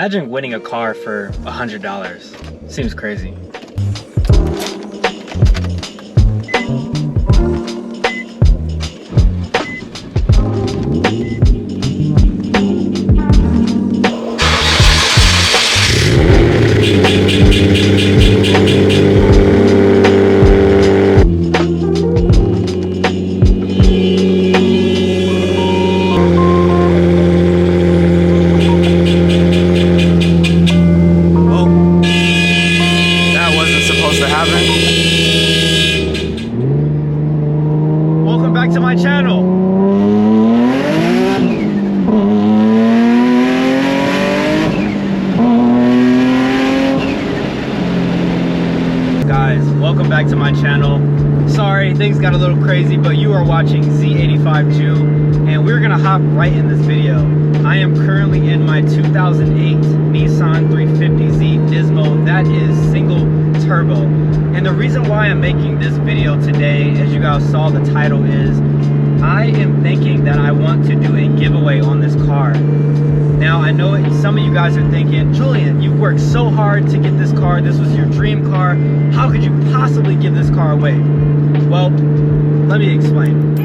Imagine winning a car for $100. Seems crazy. Welcome back to my channel. Guys, welcome back to my channel. Sorry, things got a little crazy, but you are watching Z85Jew, and we're gonna hop right in this video. I am currently in my 2008 Nissan 350z Nismo. That is single turbo. And the reason why I'm making this video today, as you guys saw the title, is I am thinking that I want to do a giveaway on this car. Now, I know some of you guys are thinking, Julian, you worked so hard to get this car. This was your dream car. How could you possibly give this car away? Well, let me explain.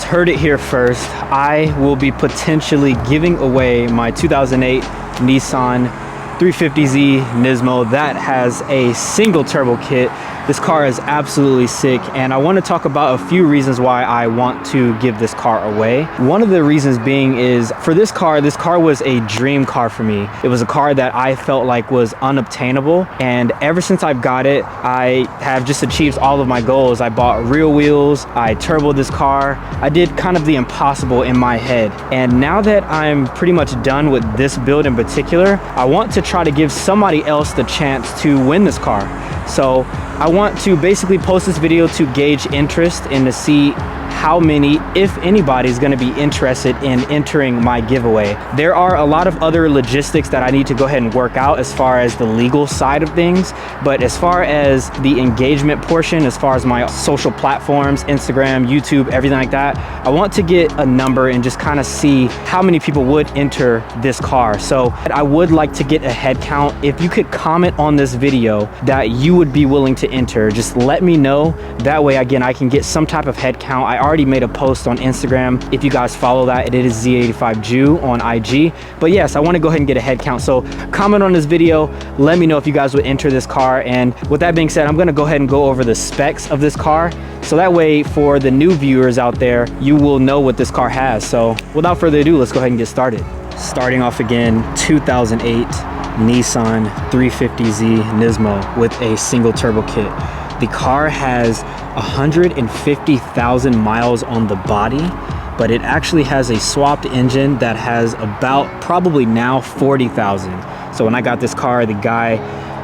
Heard it here first. I will be potentially giving away my 2008 Nissan 350z Nismo that has a single turbo kit. This car is absolutely sick, and I want to talk about a few reasons why I want to give this car away. One of the reasons being is for this car was a dream car for me. It was a car that I felt like was unobtainable, and ever since I've got it, I have just achieved all of my goals. I bought real wheels, I turboed this car, I did kind of the impossible in my head. And now that I'm pretty much done with this build in particular, I want to try to give somebody else the chance to win this car. So I want to basically post this video to gauge interest and to see how many, if anybody, is going to be interested in entering my giveaway. There are a lot of other logistics that I need to go ahead and work out as far as the legal side of things, but as far as the engagement portion, as far as my social platforms, Instagram, YouTube, everything like that, I want to get a number and just kind of see how many people would enter this car. So I would like to get a head count. If you could comment on this video that you would be willing to enter, just let me know. That way, again, I can get some type of head count. I already made a post on Instagram. If you guys follow that, it is Z85Jew on IG. But yes, I want to go ahead and get a head count. So comment on this video. Let me know if you guys would enter this car. And with that being said, I'm going to go ahead and go over the specs of this car. So that way, for the new viewers out there, you will know what this car has. So without further ado, let's go ahead and get started. Starting off again, 2008 Nissan 350z Nismo with a single turbo kit. The car has 150,000 miles on the body, but it actually has a swapped engine that has about probably now 40,000. So when I got this car, the guy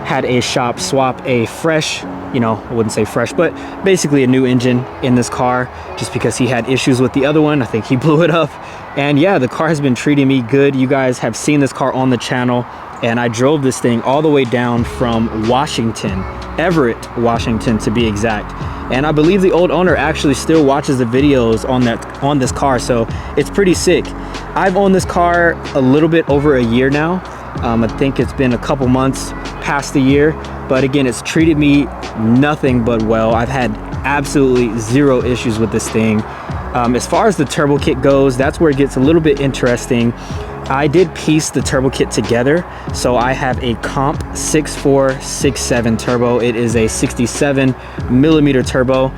had a shop swap a fresh, I wouldn't say fresh, but basically a new engine in this car just because he had issues with the other one. I think he blew it up. And yeah, the car has been treating me good. You guys have seen this car on the channel, and I drove this thing all the way down from Washington, Everett, Washington to be exact. And I believe the old owner actually still watches the videos on this car, so it's pretty sick. I've owned this car a little bit over a year now. I think it's been a couple months past the year, but again, it's treated me nothing but well. I've had absolutely zero issues with this thing. As far as the turbo kit goes, that's where it gets a little bit interesting. I did piece the turbo kit together. So I have a Comp 6467 turbo. It is a 67 millimeter turbo,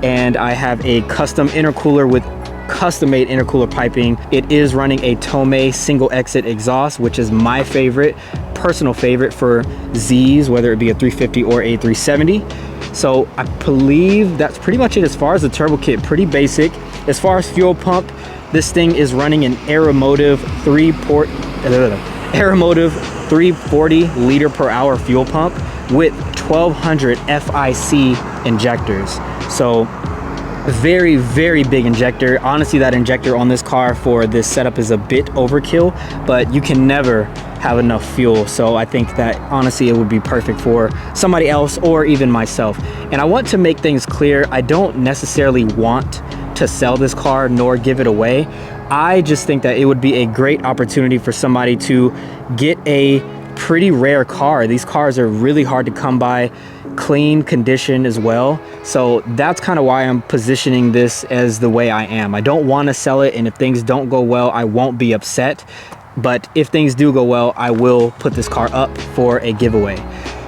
and I have a custom intercooler with custom-made intercooler piping. It is running a Tomei single exit exhaust, which is my favorite, personal favorite for Z's, whether it be a 350 or a 370. So I believe that's pretty much it as far as the turbo kit. Pretty basic. As far as fuel pump, this thing is running an Aeromotive 340 liter per hour fuel pump with 1200 FIC injectors. So very, very big injector. Honestly, that injector on this car for this setup is a bit overkill, but you can never have enough fuel. So I think that honestly it would be perfect for somebody else or even myself. And I want to make things clear, I don't necessarily want to sell this car nor give it away. I just think that it would be a great opportunity for somebody to get a pretty rare car. These cars are really hard to come by, clean condition as well. So that's kind of why I'm positioning this as the way I am. I don't want to sell it, and if things don't go well, I won't be upset. But if things do go well, I will put this car up for a giveaway.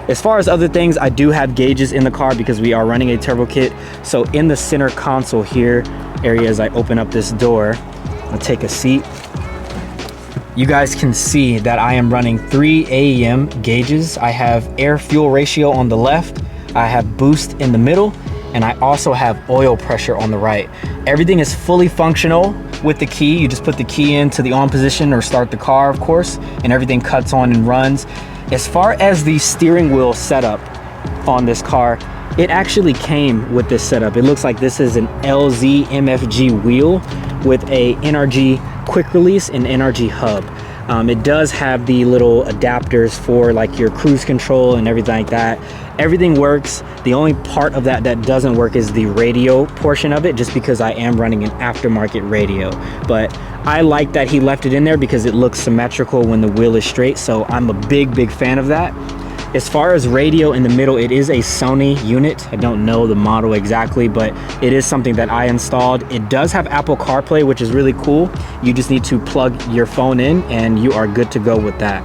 As far as other things, I do have gauges in the car because we are running a turbo kit. So in the center console here area, as I open up this door, I'll take a seat. You guys can see that I am running 3 AEM gauges. I have air fuel ratio on the left, I have boost in the middle, and I also have oil pressure on the right. Everything is fully functional with the key. You just put the key into the on position or start the car, of course, and everything cuts on and runs. As far as the steering wheel setup on this car, it actually came with this setup. It looks like this is an LZ MFG wheel with a NRG quick release and NRG hub. It does have the little adapters for like your cruise control and everything like that. Everything works. The only part of that that doesn't work is the radio portion of it, just because I am running an aftermarket radio. But I like that he left it in there because it looks symmetrical when the wheel is straight. So I'm a big fan of that. As far as radio in the middle, it is a Sony unit. I don't know the model exactly, but it is something that I installed. It does have Apple CarPlay, which is really cool. You just need to plug your phone in and you are good to go with that.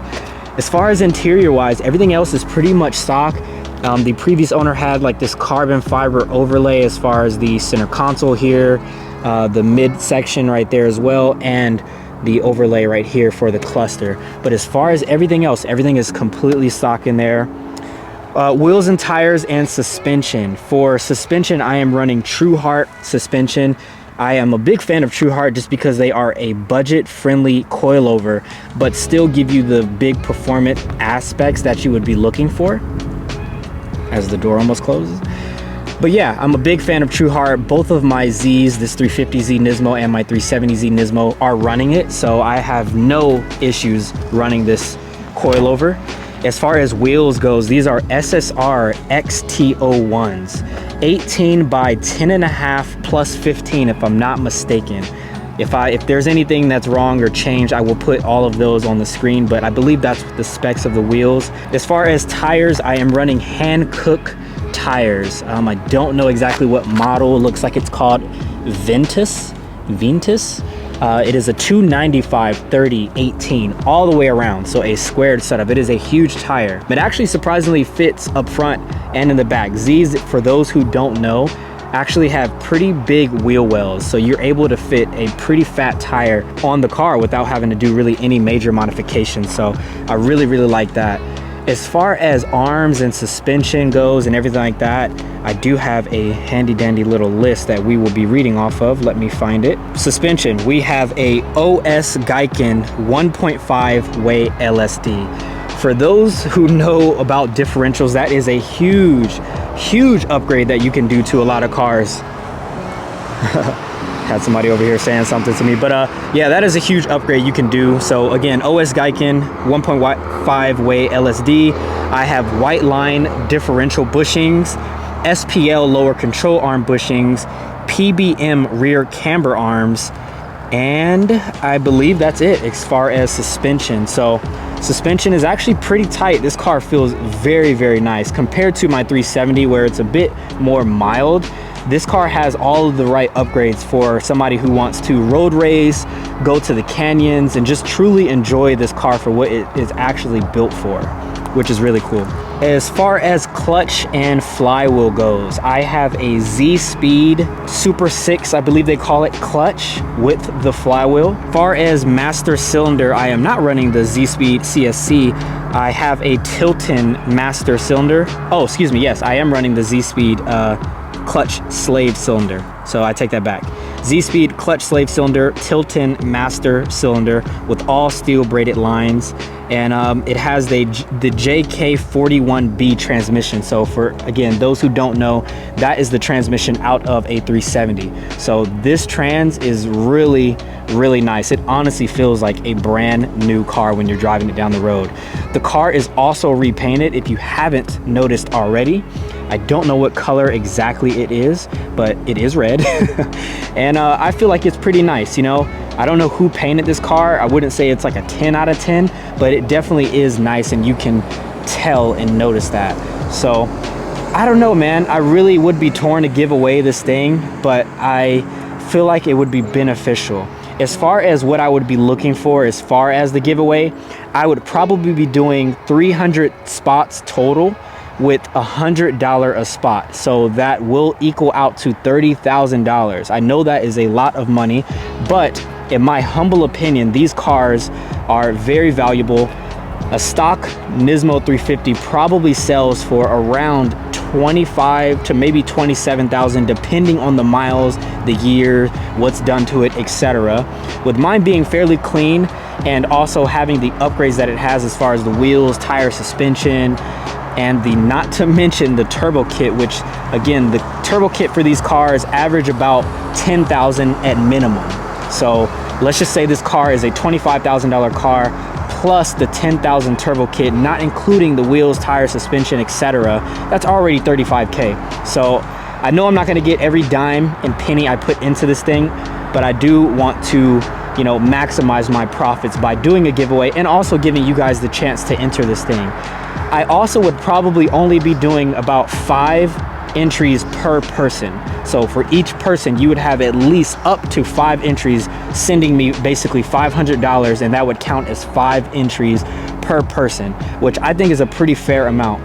As far as interior wise, everything else is pretty much stock. The previous owner had like this carbon fiber overlay as far as the center console here, the mid section right there as well, and the overlay right here for the cluster. But as far as everything else, everything is completely stock in there. Wheels and tires and suspension. For suspension, I am running True Heart suspension. I am a big fan of True Heart just because they are a budget friendly coilover, but still give you the big performance aspects that you would be looking for. As the door almost closes. But yeah, I'm a big fan of True Heart. Both of my Zs, this 350z Nismo and my 370z Nismo, are running it, so I have no issues running this coilover. As far as wheels goes, these are SSR XT01s, 18 by 10.5 plus 15 if I'm not mistaken. If there's anything that's wrong or changed, I will put all of those on the screen, but I believe that's the specs of the wheels. As far as tires, I am running Hankook tires. I don't know exactly what model. It looks like it's called Ventus. It is a 295/30/18 all the way around, so a squared setup. It is a huge tire. It actually surprisingly fits up front and in the back. Z's, for those who don't know, actually have pretty big wheel wells, so you're able to fit a pretty fat tire on the car without having to do really any major modifications. So I really like that. As far as arms and suspension goes and everything like that, I do have a handy dandy little list that we will be reading off of. Let me find it. Suspension, we have a OS Geiken 1.5 way LSD. For those who know about differentials, that is a huge upgrade that you can do to a lot of cars. Had somebody over here saying something to me, but yeah, that is a huge upgrade you can do. So again, OS Geiken 1.5 way LSD. I have white line differential bushings, SPL lower control arm bushings, PBM rear camber arms, and I believe that's it as far as suspension. So suspension is actually pretty tight. This car feels very nice compared to my 370 where it's a bit more mild. This car has all of the right upgrades for somebody who wants to road race, go to the canyons, and just truly enjoy this car for what it is actually built for, which is really cool. As far as clutch and flywheel goes, I have a Z-Speed Super 6, I believe they call it, clutch with the flywheel. As far as master cylinder, I am not running the Z-Speed CSC. I have a Tilton master cylinder. Oh, excuse me, yes, I am running the Z-Speed clutch slave cylinder, so I take that back. Z-Speed clutch slave cylinder, Tilton master cylinder with all steel braided lines. And it has the JK41B transmission. So for, again, those who don't know, that is the transmission out of a 370. So this trans is really, really nice. It honestly feels like a brand new car when you're driving it down the road. The car is also repainted, if you haven't noticed already. I don't know what color exactly it is, but it is red. And I feel like it's pretty nice, you know. I don't know who painted this car. I wouldn't say it's like a 10 out of 10, but it definitely is nice, and you can tell and notice that. So I don't know, man. I really would be torn to give away this thing, but I feel like it would be beneficial. As far as what I would be looking for as far as the giveaway, I would probably be doing 300 spots total with $100 a spot. So that will equal out to $30,000. I know that is a lot of money, but in my humble opinion, these cars are very valuable. A stock Nismo 350 probably sells for around 25 to maybe 27,000, depending on the miles, the year, what's done to it, etc. With mine being fairly clean and also having the upgrades that it has as far as the wheels, tire, suspension, and the not to mention the turbo kit, which again, the turbo kit for these cars average about 10,000 at minimum. So let's just say this car is a $25,000 car plus the 10,000 turbo kit, not including the wheels, tire, suspension, etc. That's already 35K. So I know I'm not gonna get every dime and penny I put into this thing, but I do want to, you know, maximize my profits by doing a giveaway and also giving you guys the chance to enter this thing. I also would probably only be doing about 5 entries per person. So for each person, you would have at least up to 5 entries sending me basically $500, and that would count as 5 entries per person, which I think is a pretty fair amount.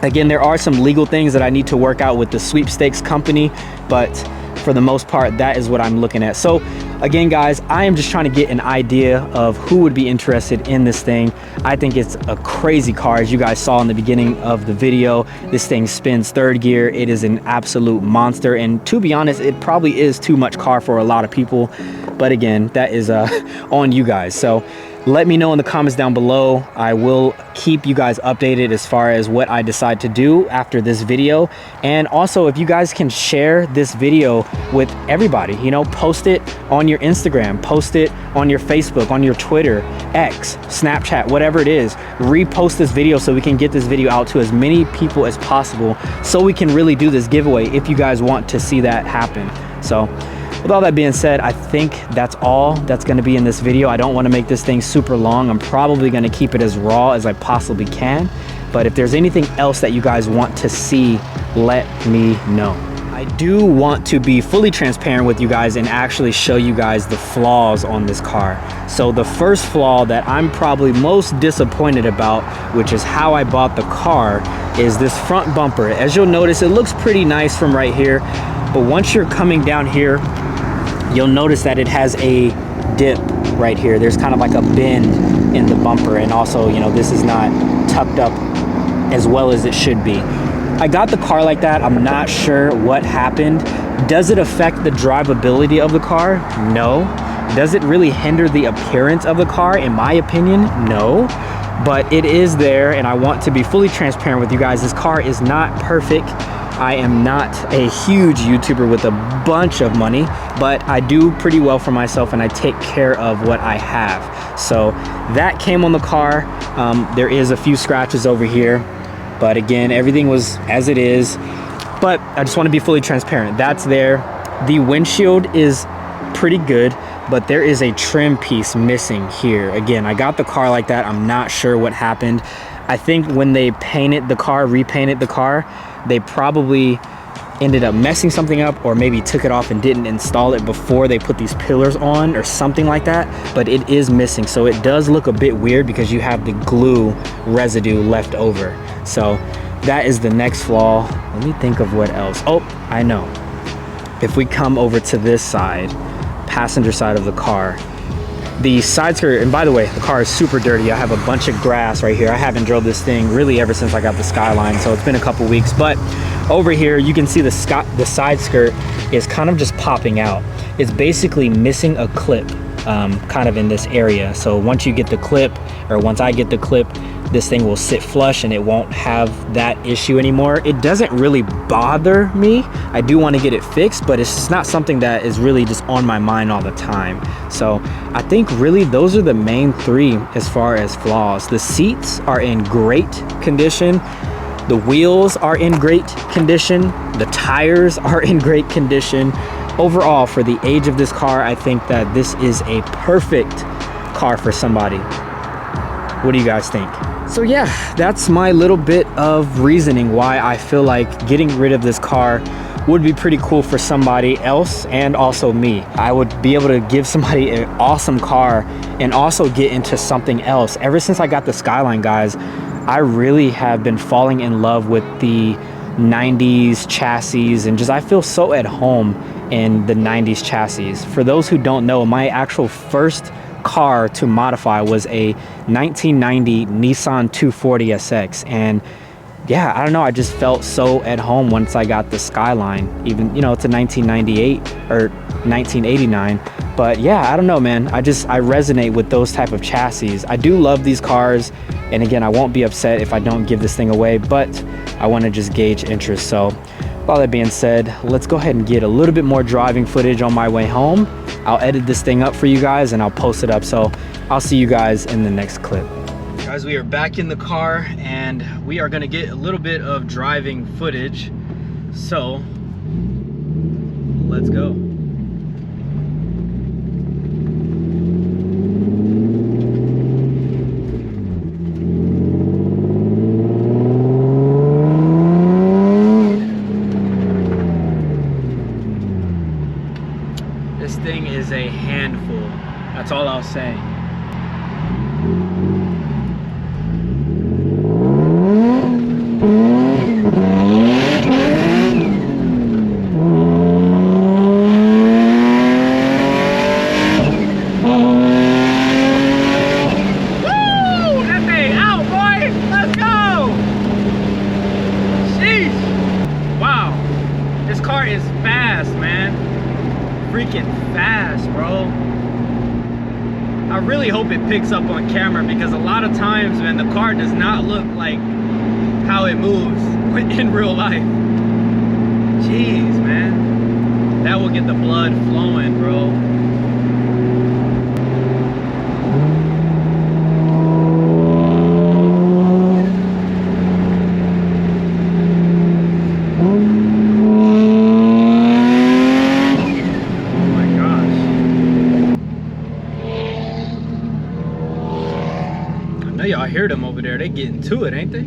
Again, there are some legal things that I need to work out with the sweepstakes company, but for the most part, that is what I'm looking at. So again, guys, I am just trying to get an idea of who would be interested in this thing. I think it's a crazy car. As you guys saw in the beginning of the video, this thing spins 3rd gear. It is an absolute monster, and to be honest, it probably is too much car for a lot of people, but again, that is on you guys. So let me know in the comments down below. I will keep you guys updated as far as what I decide to do after this video. And also, if you guys can share this video with everybody, you know, post it on your Instagram, post it on your Facebook, on your Twitter, X, Snapchat, whatever it is. Repost this video so we can get this video out to as many people as possible, so we can really do this giveaway if you guys want to see that happen. So with all that being said, I think that's all that's going to be in this video. I don't want to make this thing super long. I'm probably going to keep it as raw as I possibly can. But if there's anything else that you guys want to see, let me know. I do want to be fully transparent with you guys and actually show you guys the flaws on this car. So the first flaw that I'm probably most disappointed about, which is how I bought the car, is this front bumper. As you'll notice, it looks pretty nice from right here, but once you're coming down here, you'll notice that it has a dip right here. There's kind of like a bend in the bumper, and also, you know, this is not tucked up as well as it should be. I got the car like that. I'm not sure what happened. Does it affect the drivability of the car? No. Does it really hinder the appearance of the car? In my opinion, no. But it is there, and I want to be fully transparent with you guys. This car is not perfect. I am not a huge YouTuber with a bunch of money, but I do pretty well for myself, and I take care of what I have. So that came on the car. There is a few scratches over here, but again, everything was as it is. But I just want to be fully transparent. That's there. The windshield is pretty good, but there is a trim piece missing here. Again, I got the car like that. I'm not sure what happened. I think when they painted the car, repainted the car, they probably ended up messing something up, or maybe took it off and didn't install it before they put these pillars on or something like that. But it is missing, so it does look a bit weird because you have the glue residue left over. So that is the next flaw. Let me think of what else. Oh, I know. If we come over to this side, passenger side of the car, the side skirt, and by the way, the car is super dirty. I have a bunch of grass right here. I haven't drove this thing really ever since I got the Skyline, so it's been a couple weeks. But over here, you can see the side skirt is kind of just popping out. is basically missing a clip kind of in this area. So once you get the clip, or once I get the clip, this thing will sit flush and it won't have that issue anymore. It doesn't really bother me. I do want to get it fixed, but it's just not something that is really just on my mind all the time. So I think really those are the main three as far as flaws. The seats are in great condition. The wheels are in great condition. The tires are in great condition. Overall, for the age of this car, I think that this is a perfect car for somebody. What do you guys think? So yeah, that's my little bit of reasoning why I feel like getting rid of this car would be pretty cool for somebody else and also me. I would be able to give somebody an awesome car and also get into something else. Ever since I got the Skyline, guys, I really have been falling in love with the 90s chassis, and just I feel so at home in the 90s chassis. For those who don't know, my actual first car to modify was a 1990 Nissan 240SX, and yeah, I don't know, I just felt so at home once I got the Skyline. Even, you know, it's a 1998 or 1989, but yeah, I don't know, man, I resonate with those type of chassis. I do love these cars, and again, I won't be upset if I don't give this thing away, but I want to just gauge interest. So with all that being said, let's go ahead and get a little bit more driving footage on my way home. I'll edit this thing up for you guys and I'll post it up. So I'll see you guys in the next clip. Guys, we are back in the car and we are gonna get a little bit of driving footage. So let's go. This thing is a handful. That's all I'll say. Freaking fast, bro. I really hope it picks up on camera, because a lot of times, man, the car does not look like how it moves in real life. Jeez, man. That will get the blood flowing, bro. I know y'all hear them over there. They getting to it, ain't they?